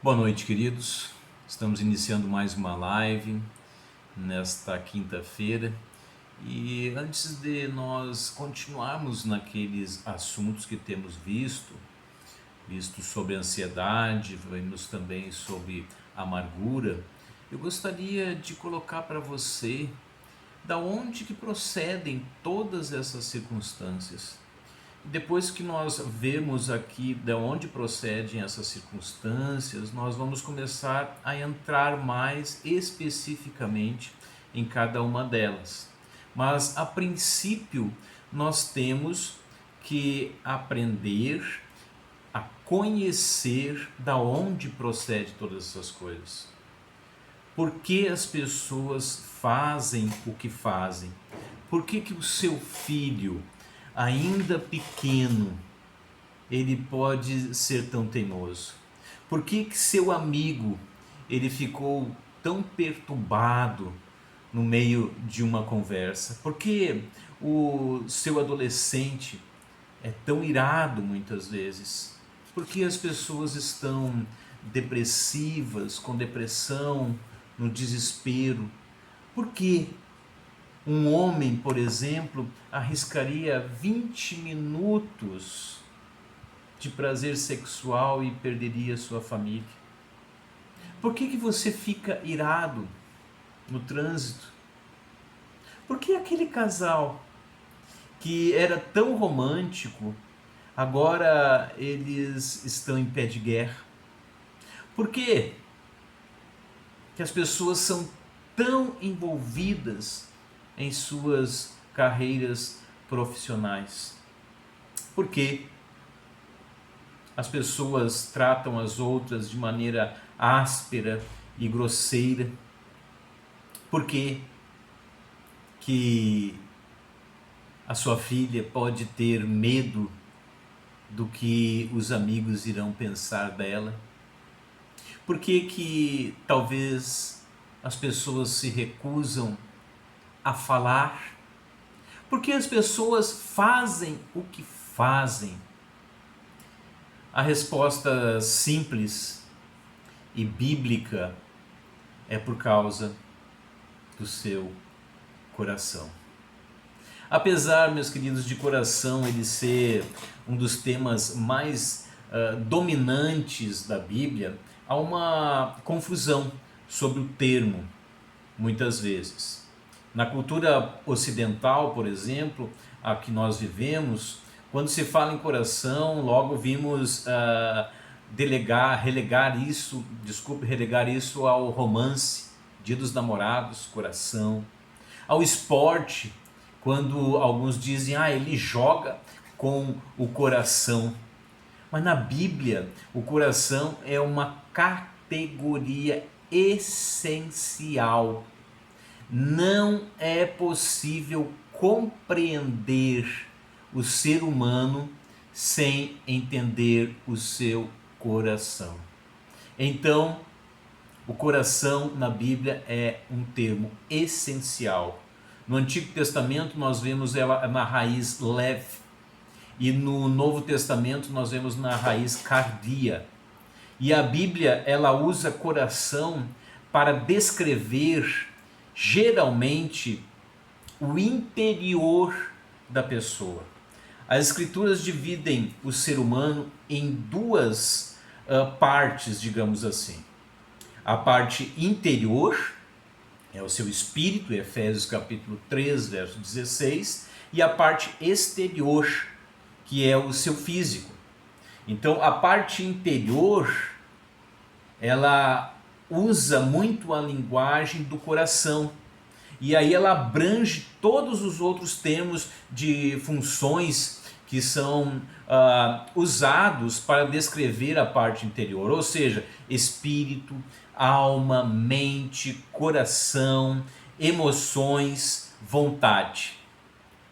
Boa noite, queridos. Estamos iniciando mais uma live nesta quinta-feira e antes de nós continuarmos naqueles assuntos que temos visto sobre ansiedade, vimos também sobre amargura, eu gostaria de colocar para você da onde que procedem todas essas circunstâncias. Depois que nós vemos aqui de onde procedem essas circunstâncias, nós vamos começar a entrar mais especificamente em cada uma delas. Mas a princípio, nós temos que aprender a conhecer da onde procede todas essas coisas. Por que as pessoas fazem o que fazem? Por que o seu filho, ainda pequeno, ele pode ser tão teimoso? Por que seu amigo, ele ficou tão perturbado no meio de uma conversa? Por que o seu adolescente é tão irado muitas vezes? Por que as pessoas estão depressivas, com depressão, no desespero? Por que um homem, por exemplo, arriscaria 20 minutos de prazer sexual e perderia sua família? Por que você fica irado no trânsito? Por que aquele casal que era tão romântico, agora eles estão em pé de guerra? Por que as pessoas são tão envolvidas em suas carreiras profissionais? Porque as pessoas tratam as outras de maneira áspera e grosseira? Por que a sua filha pode ter medo do que os amigos irão pensar dela? Por que talvez as pessoas se recusam a falar? Por que as pessoas fazem o que fazem? A resposta simples e bíblica é por causa do seu coração. Apesar, meus queridos, de coração ele ser um dos temas mais dominantes da Bíblia, há uma confusão sobre o termo, muitas vezes. Na cultura ocidental, por exemplo, a que nós vivemos, quando se fala em coração, logo vimos relegar isso ao romance, Dia dos Namorados, coração, ao esporte, quando alguns dizem, ele joga com o coração. Mas na Bíblia, o coração é uma categoria essencial. Não é possível compreender o ser humano sem entender o seu coração. Então, o coração na Bíblia é um termo essencial. No Antigo Testamento nós vemos ela na raiz lev, e no Novo Testamento nós vemos na raiz cardia. E a Bíblia ela usa coração para descrever geralmente o interior da pessoa. As Escrituras dividem o ser humano em duas partes, digamos assim. A parte interior é o seu espírito, Efésios capítulo 3, verso 16, e a parte exterior, que é o seu físico. Então, a parte interior, ela usa muito a linguagem do coração, e aí ela abrange todos os outros termos de funções que são usados para descrever a parte interior, ou seja, espírito, alma, mente, coração, emoções, vontade.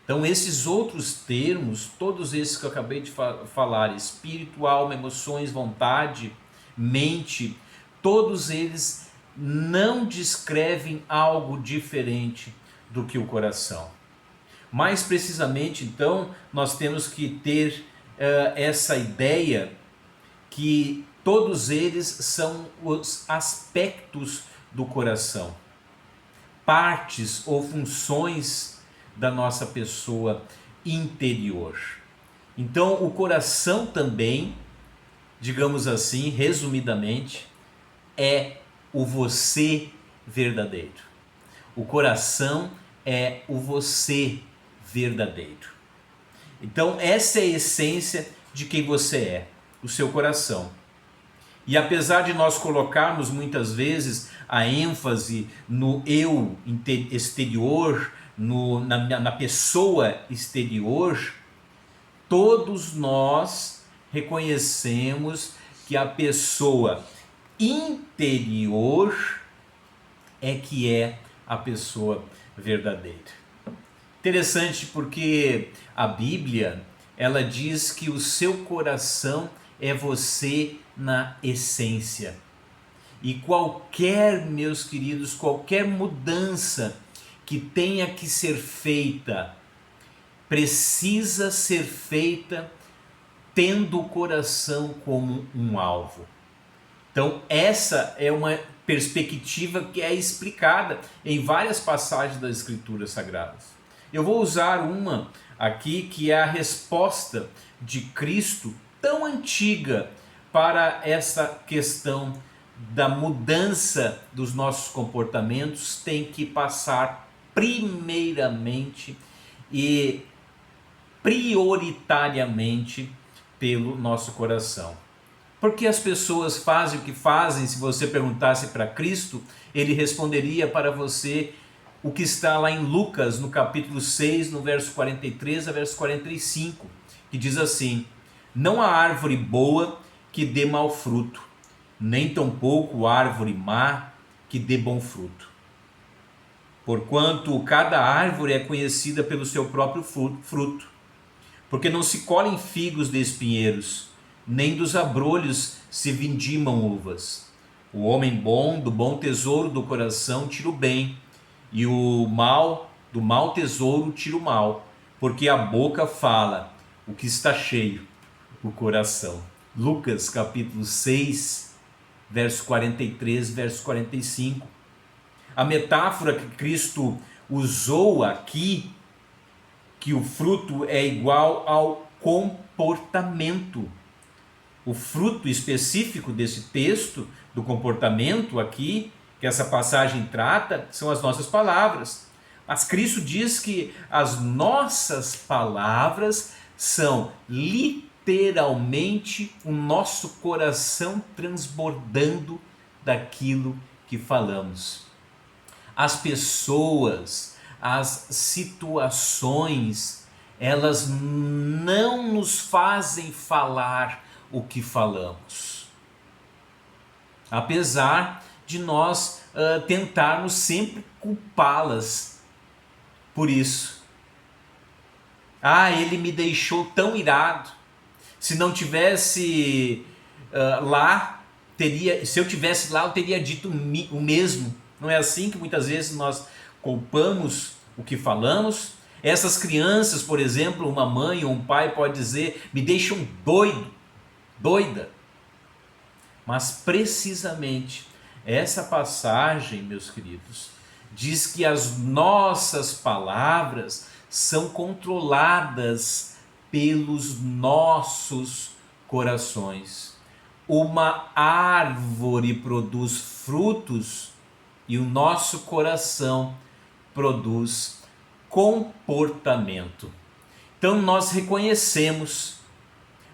Então esses outros termos, todos esses que eu acabei de falar, espírito, alma, emoções, vontade, mente, todos eles não descrevem algo diferente do que o coração. Mais precisamente, então, nós temos que ter essa ideia que todos eles são os aspectos do coração, partes ou funções da nossa pessoa interior. Então, o coração também, digamos assim, resumidamente, é o você verdadeiro. O coração é o você verdadeiro. Então, essa é a essência de quem você é, o seu coração. E apesar de nós colocarmos muitas vezes a ênfase no eu exterior, na pessoa exterior, todos nós reconhecemos que a pessoa interior é que é a pessoa verdadeira. Interessante porque a Bíblia, ela diz que o seu coração é você na essência. E qualquer, meus queridos, qualquer mudança que tenha que ser feita, precisa ser feita tendo o coração como um alvo. Então, essa é uma perspectiva que é explicada em várias passagens das Escrituras Sagradas. Eu vou usar uma aqui que é a resposta de Cristo, tão antiga, para essa questão da mudança dos nossos comportamentos, tem que passar primeiramente e prioritariamente pelo nosso coração. Porque as pessoas fazem o que fazem? Se você perguntasse para Cristo, ele responderia para você o que está lá em Lucas, no capítulo 6, no verso 43 a verso 45, que diz assim: não há árvore boa que dê mau fruto, nem tampouco árvore má que dê bom fruto. Porquanto cada árvore é conhecida pelo seu próprio fruto. Porque não se colhem figos de espinheiros, nem dos abrolhos se vindimam uvas. O homem bom, do bom tesouro do coração, tira o bem, e o mal, do mau tesouro, tira o mal, porque a boca fala o que está cheio, o coração. Lucas capítulo 6, verso 43, verso 45. A metáfora que Cristo usou aqui, que o fruto é igual ao comportamento. O fruto específico desse texto, do comportamento aqui, que essa passagem trata, são as nossas palavras. Mas Cristo diz que as nossas palavras são literalmente o nosso coração transbordando daquilo que falamos. As pessoas, as situações, elas não nos fazem falar o que falamos. Apesar de nós tentarmos sempre culpá-las por isso. Ele me deixou tão irado. Se não tivesse lá, se eu tivesse lá, eu teria dito o mesmo. Não é assim que muitas vezes nós culpamos o que falamos? Essas crianças, por exemplo, uma mãe ou um pai pode dizer: me deixam doida. Mas precisamente essa passagem, meus queridos, diz que as nossas palavras são controladas pelos nossos corações. Uma árvore produz frutos e o nosso coração produz comportamento. Então nós reconhecemos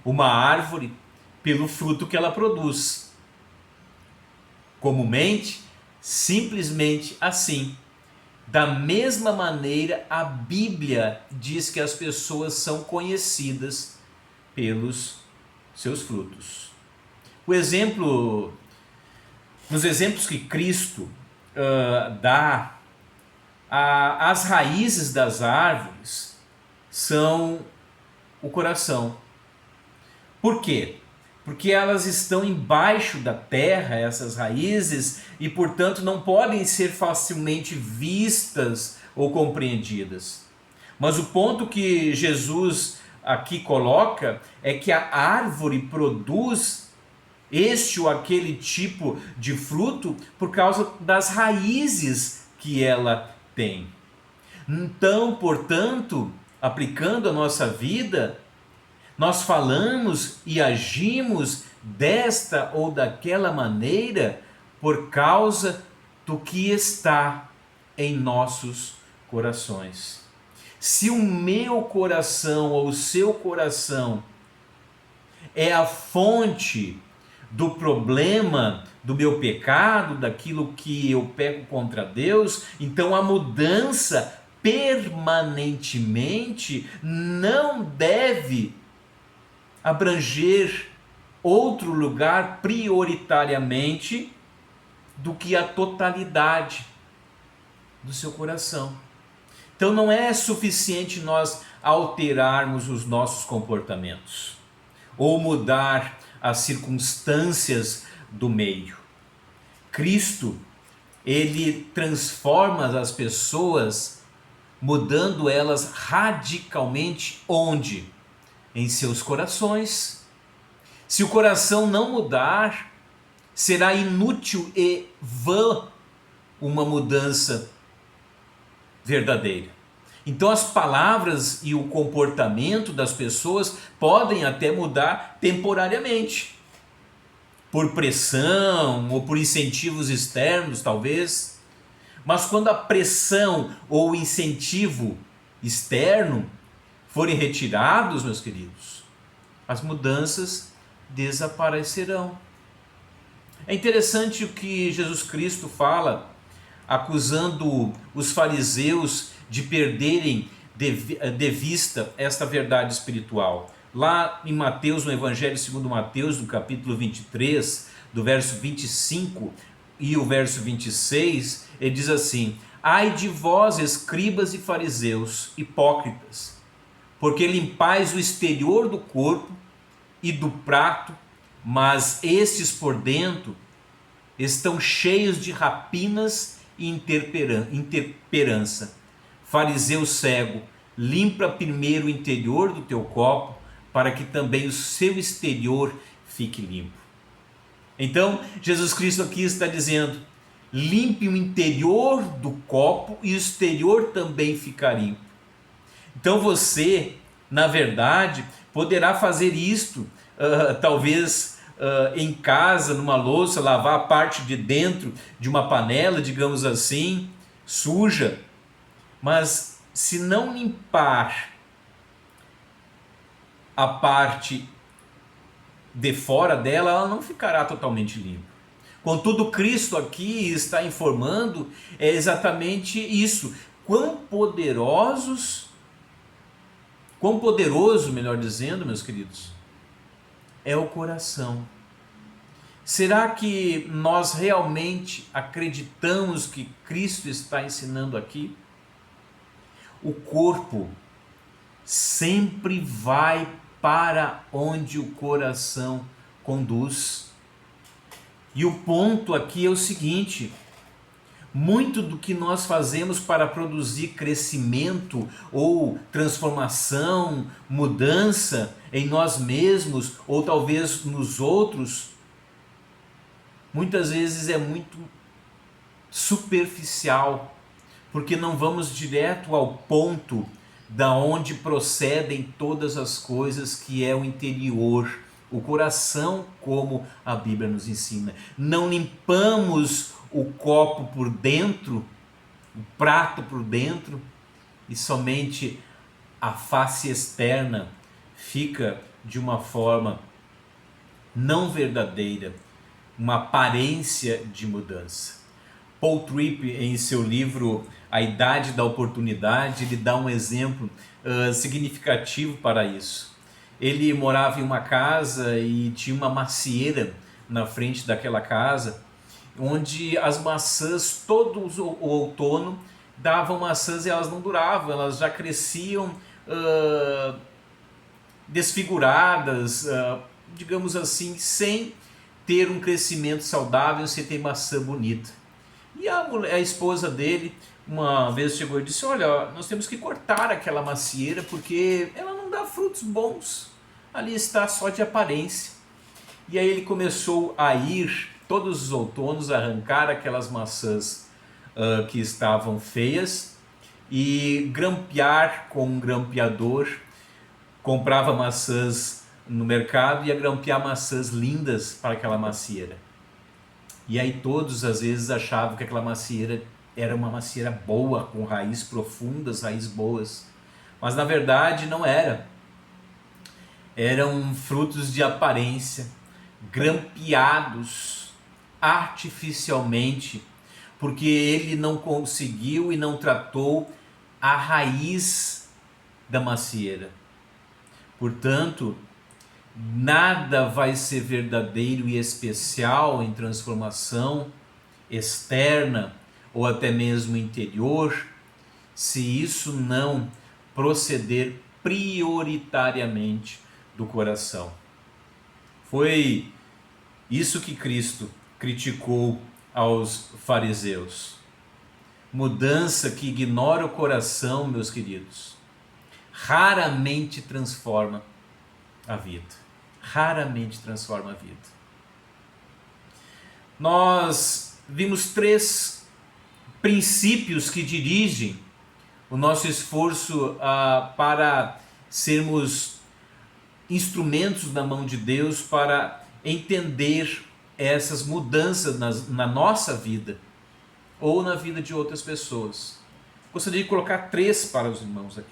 uma árvore pelo fruto que ela produz. Comumente, simplesmente assim. Da mesma maneira, a Bíblia diz que as pessoas são conhecidas pelos seus frutos. Nos exemplos que Cristo dá, as raízes das árvores são o coração. Por quê? Porque elas estão embaixo da terra, essas raízes, e portanto não podem ser facilmente vistas ou compreendidas. Mas o ponto que Jesus aqui coloca é que a árvore produz este ou aquele tipo de fruto por causa das raízes que ela tem. Então, portanto, aplicando a nossa vida, nós falamos e agimos desta ou daquela maneira por causa do que está em nossos corações. Se o meu coração ou o seu coração é a fonte do problema, do meu pecado, daquilo que eu peco contra Deus, então a mudança permanentemente não deve abranger outro lugar prioritariamente do que a totalidade do seu coração. Então não é suficiente nós alterarmos os nossos comportamentos ou mudar as circunstâncias do meio. Cristo, ele transforma as pessoas, mudando elas radicalmente onde? Em seus corações. Se o coração não mudar, será inútil e vã uma mudança verdadeira. Então as palavras e o comportamento das pessoas podem até mudar temporariamente, por pressão ou por incentivos externos talvez, mas quando a pressão ou o incentivo externo forem retirados, meus queridos, as mudanças desaparecerão. É interessante o que Jesus Cristo fala, acusando os fariseus de perderem de vista esta verdade espiritual. Lá em Mateus, no Evangelho segundo Mateus, no capítulo 23, do verso 25 e o verso 26, ele diz assim: ai de vós, escribas e fariseus, hipócritas, porque limpais o exterior do corpo e do prato, mas estes por dentro estão cheios de rapinas e intemperança. Fariseu cego, limpa primeiro o interior do teu copo, para que também o seu exterior fique limpo. Então, Jesus Cristo aqui está dizendo: limpe o interior do copo e o exterior também fica limpo. Então você, na verdade, poderá fazer isto, talvez em casa, numa louça, lavar a parte de dentro de uma panela, digamos assim, suja, mas se não limpar a parte de fora dela, ela não ficará totalmente limpa. Contudo, Cristo aqui está informando exatamente isso. Quão poderoso, melhor dizendo, meus queridos, é o coração. Será que nós realmente acreditamos que Cristo está ensinando aqui? O corpo sempre vai para onde o coração conduz. E o ponto aqui é o seguinte: muito do que nós fazemos para produzir crescimento ou transformação, mudança em nós mesmos ou talvez nos outros, muitas vezes é muito superficial, porque não vamos direto ao ponto da onde procedem todas as coisas, que é o interior, o coração, como a Bíblia nos ensina. Não limpamos o copo por dentro, o prato por dentro, e somente a face externa fica de uma forma não verdadeira, uma aparência de mudança. Paul Tripp, em seu livro A Idade da Oportunidade, ele dá um exemplo significativo para isso. Ele morava em uma casa e tinha uma macieira na frente daquela casa, onde as maçãs, todo o outono, davam maçãs e elas não duravam, elas já cresciam desfiguradas, digamos assim, sem ter um crescimento saudável, sem ter maçã bonita. E a esposa dele uma vez chegou e disse: olha, nós temos que cortar aquela macieira porque ela não dá frutos bons, ali está só de aparência. E aí ele começou a ir todos os outonos arrancar aquelas maçãs que estavam feias e grampear com um grampeador. Comprava maçãs no mercado e ia grampear maçãs lindas para aquela macieira. E aí todos às vezes achavam que aquela macieira era uma macieira boa, com raízes profundas, raízes boas. Mas na verdade não era. Eram frutos de aparência, grampeados artificialmente, porque ele não conseguiu e não tratou a raiz da macieira. Portanto, nada vai ser verdadeiro e especial em transformação externa ou até mesmo interior, se isso não proceder prioritariamente do coração. Foi isso que Cristo criticou aos fariseus. Mudança que ignora o coração, meus queridos, raramente transforma a vida. Raramente transforma a vida. Nós vimos 3 princípios que dirigem o nosso esforço para sermos instrumentos na mão de Deus para entender essas mudanças na nossa vida ou na vida de outras pessoas. Gostaria de colocar 3 para os irmãos aqui.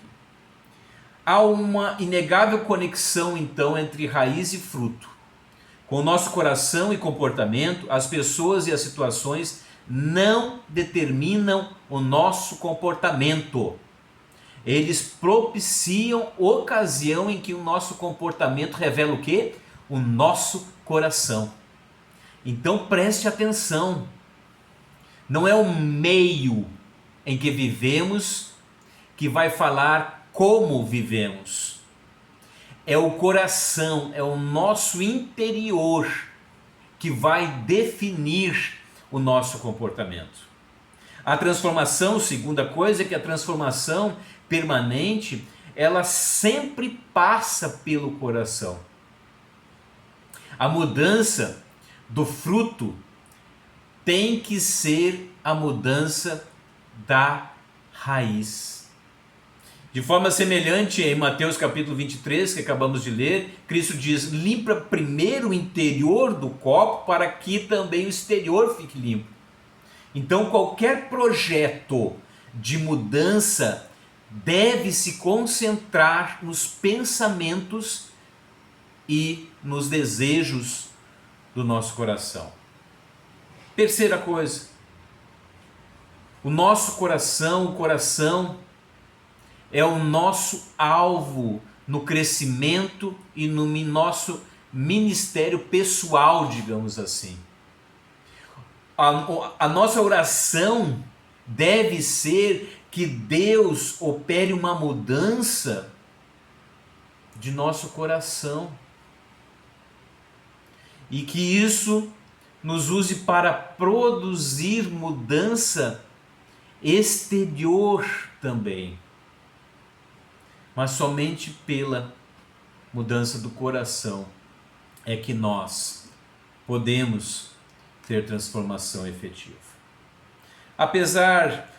Há uma inegável conexão, então, entre raiz e fruto. Com o nosso coração e comportamento, as pessoas e as situações não determinam o nosso comportamento. Eles propiciam ocasião em que o nosso comportamento revela o quê? O nosso coração. Então preste atenção. Não é o meio em que vivemos que vai falar como vivemos. É o coração, é o nosso interior que vai definir o nosso comportamento. A transformação, segunda coisa, é que a transformação permanente, ela sempre passa pelo coração. A mudança do fruto tem que ser a mudança da raiz. De forma semelhante, em Mateus capítulo 23, que acabamos de ler, Cristo diz: limpa primeiro o interior do copo para que também o exterior fique limpo. Então qualquer projeto de mudança deve se concentrar nos pensamentos e nos desejos do nosso coração. Terceira coisa, o nosso coração, o coração é o nosso alvo no crescimento e no nosso ministério pessoal, digamos assim. A nossa oração deve ser que Deus opere uma mudança de nosso coração e que isso nos use para produzir mudança exterior também. Mas somente pela mudança do coração é que nós podemos ter transformação efetiva. Apesar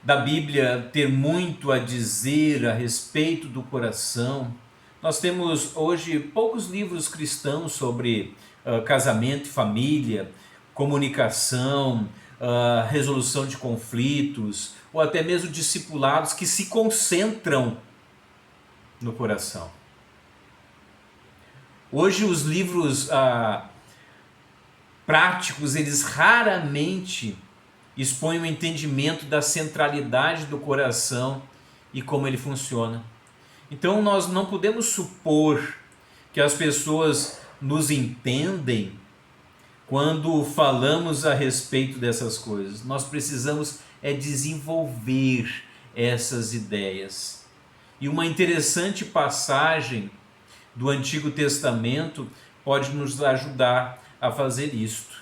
da Bíblia ter muito a dizer a respeito do coração, nós temos hoje poucos livros cristãos sobre casamento e família, comunicação, resolução de conflitos, ou até mesmo discipulados que se concentram no coração. Hoje os livros práticos, eles raramente expõem o entendimento da centralidade do coração e como ele funciona. Então nós não podemos supor que as pessoas nos entendem quando falamos a respeito dessas coisas. Nós precisamos desenvolver essas ideias. E uma interessante passagem do Antigo Testamento pode nos ajudar a fazer isto.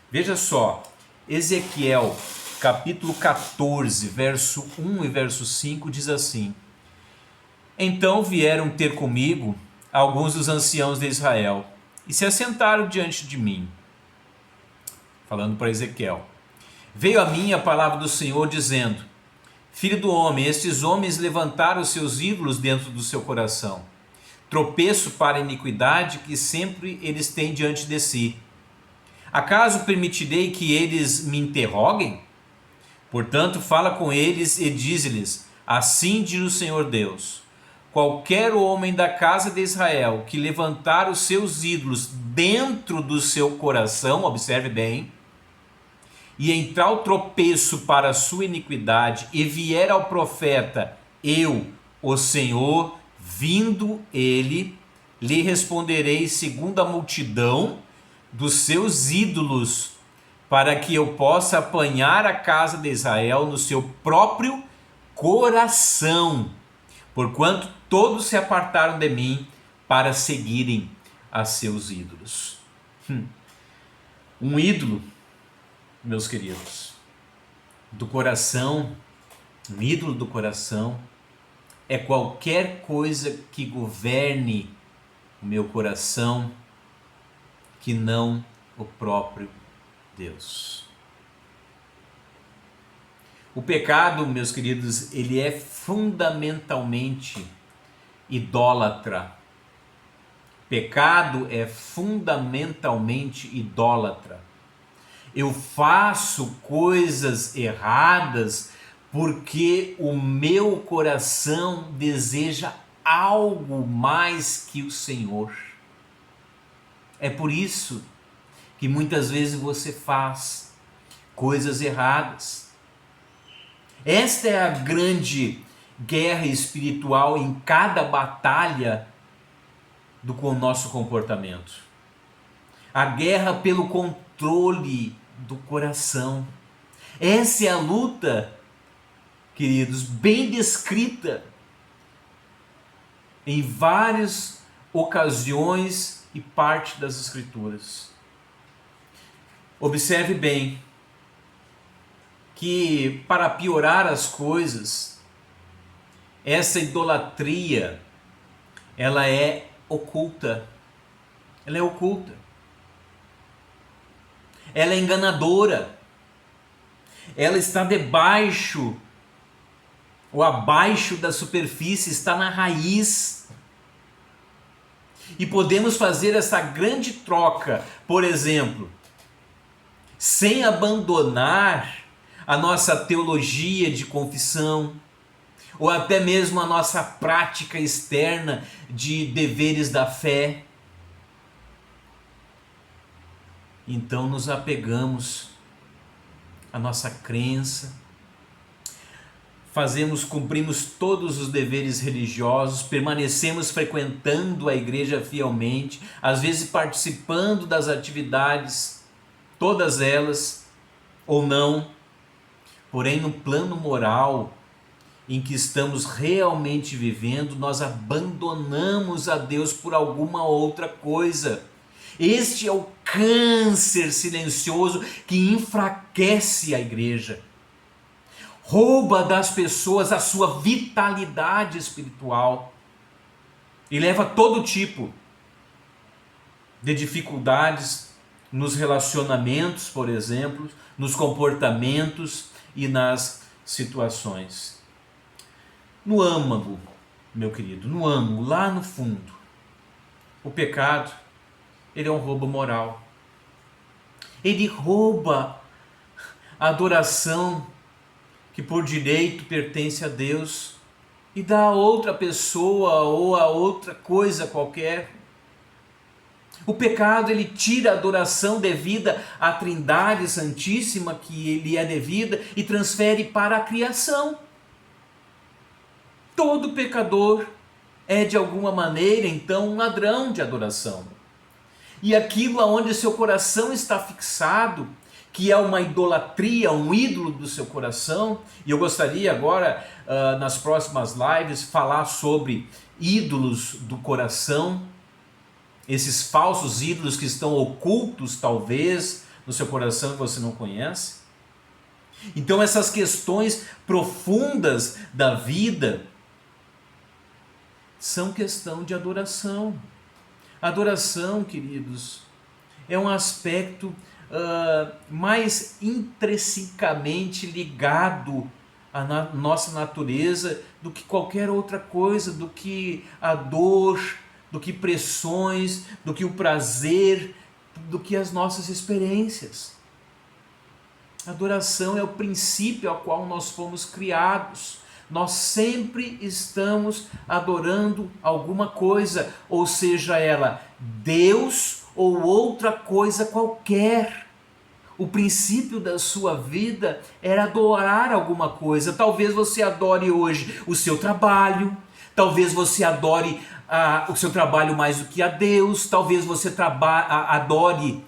Veja só, Ezequiel, capítulo 14, verso 1 e verso 5 diz assim: Então vieram ter comigo alguns dos anciãos de Israel, e se assentaram diante de mim. Falando para Ezequiel. Veio a mim a palavra do Senhor dizendo: Filho do homem, estes homens levantaram os seus ídolos dentro do seu coração, tropeço para a iniquidade que sempre eles têm diante de si. Acaso permitirei que eles me interroguem? Portanto, fala com eles e dize-lhes: Assim diz o Senhor Deus: qualquer homem da casa de Israel que levantar os seus ídolos dentro do seu coração, observe bem, e entrar o tropeço para a sua iniquidade, e vier ao profeta, eu, o Senhor, vindo ele, lhe responderei segundo a multidão dos seus ídolos, para que eu possa apanhar a casa de Israel no seu próprio coração, porquanto todos se apartaram de mim para seguirem a seus ídolos. Um ídolo, meus queridos, do coração, um ídolo do coração é qualquer coisa que governe o meu coração que não o próprio Deus. O pecado, meus queridos, ele é fundamentalmente idólatra. Pecado é fundamentalmente idólatra. Eu faço coisas erradas porque o meu coração deseja algo mais que o Senhor. É por isso que muitas vezes você faz coisas erradas. Esta é a grande guerra espiritual em cada batalha do nosso comportamento. A guerra pelo controle do coração. Essa é a luta, queridos, bem descrita em várias ocasiões e parte das Escrituras. Observe bem que, para piorar as coisas, essa idolatria, ela é oculta. Ela é oculta. Ela é enganadora. Ela está debaixo ou abaixo da superfície, está na raiz. E podemos fazer essa grande troca, por exemplo, sem abandonar a nossa teologia de confissão, ou até mesmo a nossa prática externa de deveres da fé. Então nos apegamos à nossa crença, cumprimos todos os deveres religiosos, permanecemos frequentando a igreja fielmente, às vezes participando das atividades, todas elas, ou não, porém no plano moral em que estamos realmente vivendo, nós abandonamos a Deus por alguma outra coisa. Este é o câncer silencioso que enfraquece a igreja. Rouba das pessoas a sua vitalidade espiritual e leva a todo tipo de dificuldades nos relacionamentos, por exemplo, nos comportamentos e nas situações. No âmago, meu querido, no âmago, lá no fundo, o pecado, ele é um roubo moral. Ele rouba a adoração que por direito pertence a Deus e dá a outra pessoa ou a outra coisa qualquer. O pecado, ele tira a adoração devida à Trindade Santíssima que lhe é devida e transfere para a criação. Todo pecador é de alguma maneira então um ladrão de adoração. E aquilo aonde seu coração está fixado, que é uma idolatria, um ídolo do seu coração, e eu gostaria agora, nas próximas lives, falar sobre ídolos do coração, esses falsos ídolos que estão ocultos talvez no seu coração que você não conhece. Então essas questões profundas da vida são questão de adoração. Adoração, queridos, é um aspecto mais intrinsecamente ligado à nossa natureza do que qualquer outra coisa, do que a dor, do que pressões, do que o prazer, do que as nossas experiências. Adoração é o princípio ao qual nós fomos criados. Nós sempre estamos adorando alguma coisa, ou seja ela Deus ou outra coisa qualquer. O princípio da sua vida era adorar alguma coisa. Talvez você adore hoje o seu trabalho, talvez você adore o seu trabalho mais do que a Deus, talvez você adore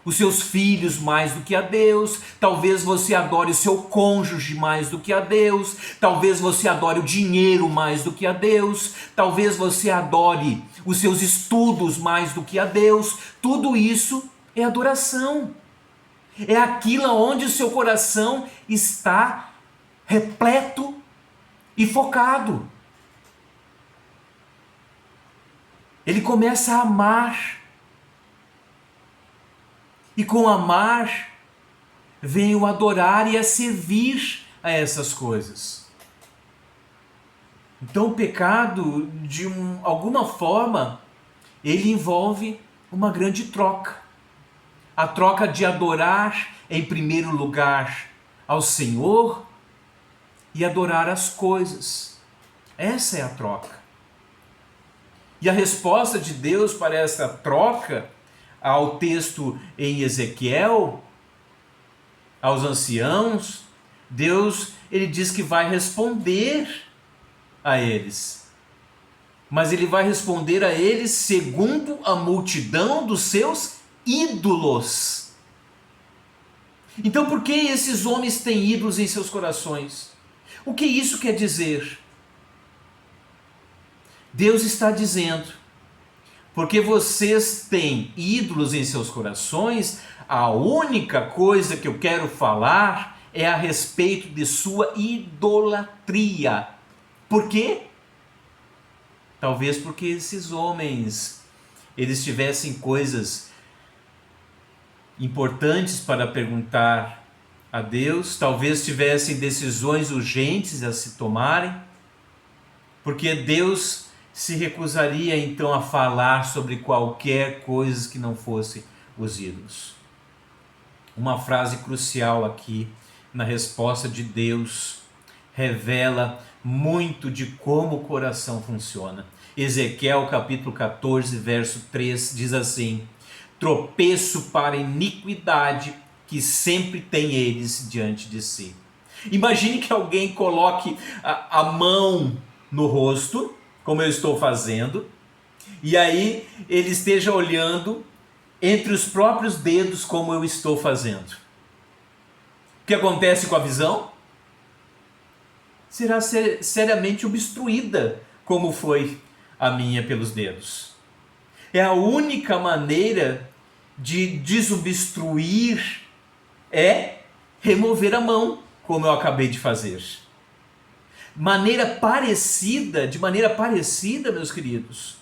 os seus filhos mais do que a Deus, talvez você adore o seu cônjuge mais do que a Deus, talvez você adore o dinheiro mais do que a Deus, talvez você adore os seus estudos mais do que a Deus. Tudo isso é adoração. É aquilo onde o seu coração está repleto e focado. Ele começa a amar. E com amar, vem o adorar e a servir a essas coisas. Então o pecado, de alguma forma, ele envolve uma grande troca. A troca de adorar, em primeiro lugar, ao Senhor e adorar as coisas. Essa é a troca. E a resposta de Deus para essa troca, ao texto em Ezequiel, aos anciãos, Deus, ele diz que vai responder a eles. Mas ele vai responder a eles segundo a multidão dos seus ídolos. Então, por que esses homens têm ídolos em seus corações? O que isso quer dizer? Deus está dizendo: porque vocês têm ídolos em seus corações, a única coisa que eu quero falar é a respeito de sua idolatria. Por quê? Talvez porque esses homens, eles tivessem coisas importantes para perguntar a Deus, talvez tivessem decisões urgentes a se tomarem, porque Deus se recusaria então a falar sobre qualquer coisa que não fosse os ídolos. Uma frase crucial aqui na resposta de Deus revela muito de como o coração funciona. Ezequiel capítulo 14, verso 3 diz assim: tropeço para iniquidade que sempre tem eles diante de si. Imagine que alguém coloque a mão no rosto, como eu estou fazendo, e aí ele esteja olhando entre os próprios dedos como eu estou fazendo. O que acontece com a visão? Será seriamente obstruída, como foi a minha pelos dedos. É a única maneira de desobstruir é remover a mão, como eu acabei de fazer. De maneira parecida, meus queridos,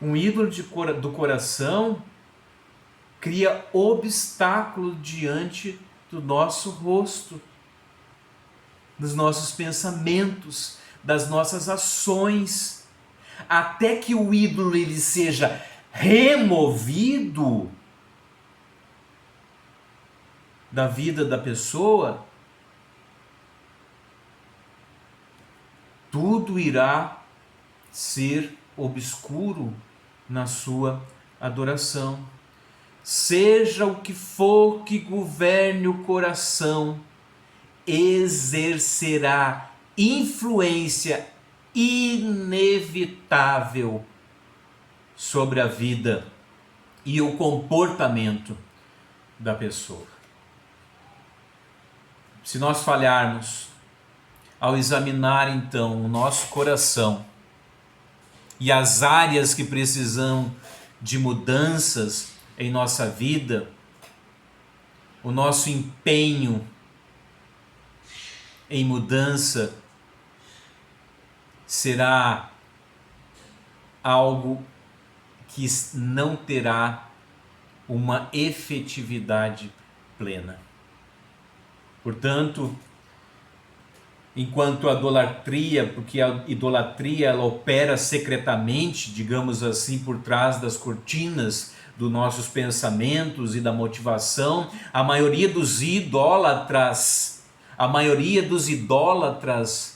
um ídolo do coração cria obstáculo diante do nosso rosto, dos nossos pensamentos, das nossas ações, até que o ídolo ele seja removido da vida da pessoa, tudo irá ser obscuro na sua adoração. Seja o que for que governe o coração, exercerá influência inevitável sobre a vida e o comportamento da pessoa. Se nós falharmos ao examinar então o nosso coração e as áreas que precisam de mudanças em nossa vida, o nosso empenho em mudança será algo que não terá uma efetividade plena. Portanto, enquanto a idolatria, porque a idolatria ela opera secretamente, digamos assim, por trás das cortinas dos nossos pensamentos e da motivação, a maioria dos idólatras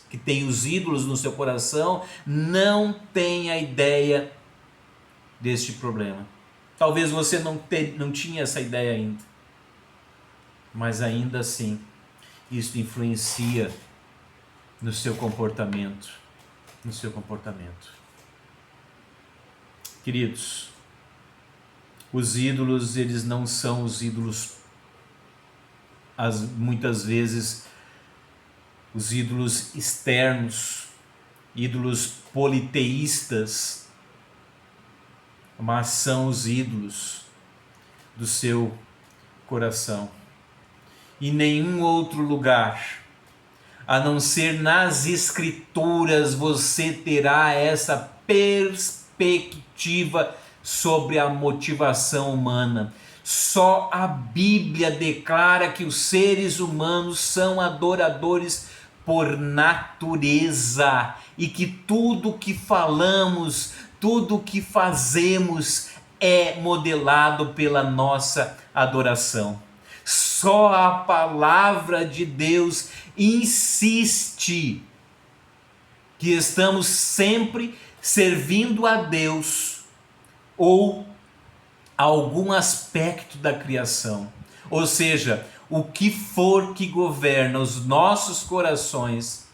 que tem os ídolos no seu coração não tem a ideia deste problema. Talvez você não tinha essa ideia ainda, mas ainda assim isso influencia no seu comportamento, Queridos, os ídolos, eles não são os ídolos, muitas vezes, os ídolos externos, ídolos politeístas, mas são os ídolos do seu coração. Em nenhum outro lugar, a não ser nas Escrituras, você terá essa perspectiva sobre a motivação humana. Só a Bíblia declara que os seres humanos são adoradores por natureza e que tudo que falamos, tudo que fazemos é modelado pela nossa adoração. Só a palavra de Deus insiste que estamos sempre servindo a Deus ou algum aspecto da criação. Ou seja, o que for que governa os nossos corações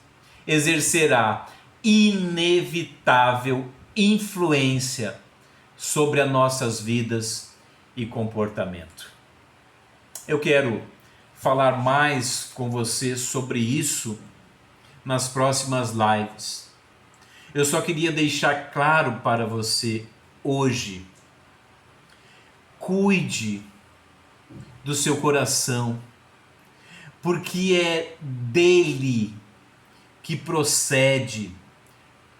exercerá inevitável influência sobre as nossas vidas e comportamento. Eu quero falar mais com você sobre isso nas próximas lives. Eu só queria deixar claro para você hoje: cuide do seu coração, porque é dele que procede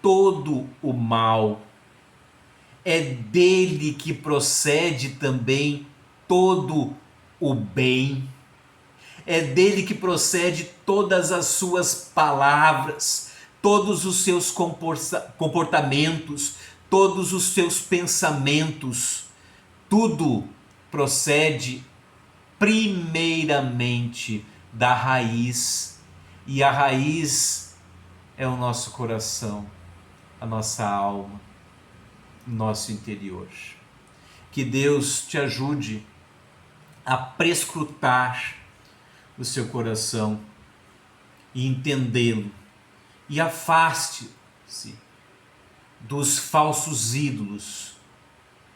todo o mal, é dele que procede também todo o bem, é dele que procede todas as suas palavras, todos os seus comportamentos, todos os seus pensamentos, tudo procede primeiramente da raiz, e a raiz é o nosso coração, a nossa alma, o nosso interior. Que Deus te ajude a prescrutar o seu coração e entendê-lo, e afaste-se dos falsos ídolos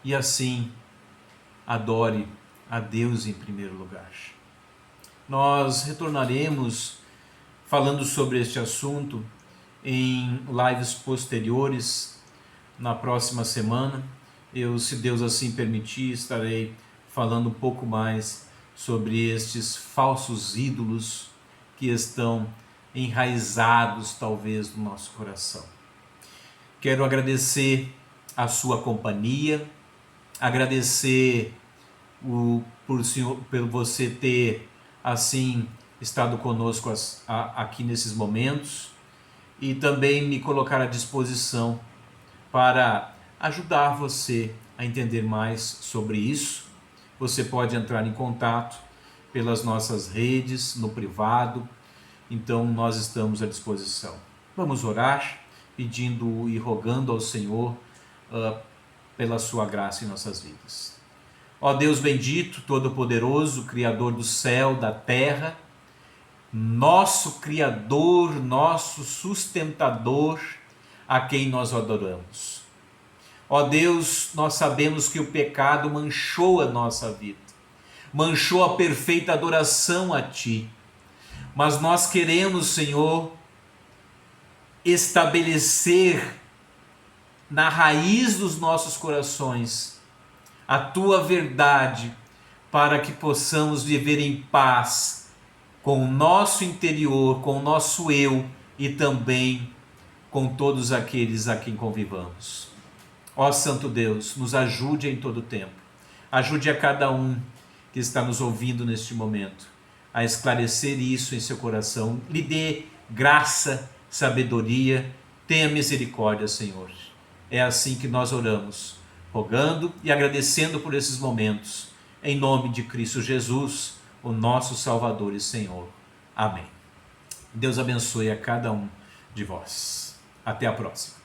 e assim adore a Deus em primeiro lugar. Nós retornaremos falando sobre este assunto em lives posteriores na próxima semana. Eu, se Deus assim permitir, estarei falando um pouco mais sobre estes falsos ídolos que estão enraizados talvez no nosso coração. Quero agradecer a sua companhia, agradecer por você ter assim estado conosco aqui nesses momentos, e também me colocar à disposição para ajudar você a entender mais sobre isso. Você pode entrar em contato pelas nossas redes, no privado, então nós estamos à disposição. Vamos orar, pedindo e rogando ao Senhor pela sua graça em nossas vidas. Ó Deus bendito, todo-poderoso, Criador do céu, da terra, nosso Criador, nosso sustentador, a quem nós adoramos. Ó Deus, nós sabemos que o pecado manchou a nossa vida, manchou a perfeita adoração a Ti, mas nós queremos, Senhor, estabelecer na raiz dos nossos corações a Tua verdade, para que possamos viver em paz com o nosso interior, com o nosso eu e também com todos aqueles a quem convivamos. Ó Santo Deus, nos ajude em todo tempo. Ajude a cada um que está nos ouvindo neste momento a esclarecer isso em seu coração. Lhe dê graça, sabedoria, tenha misericórdia, Senhor. É assim que nós oramos, rogando e agradecendo por esses momentos, em nome de Cristo Jesus, o nosso Salvador e Senhor. Amém. Deus abençoe a cada um de vós. Até a próxima.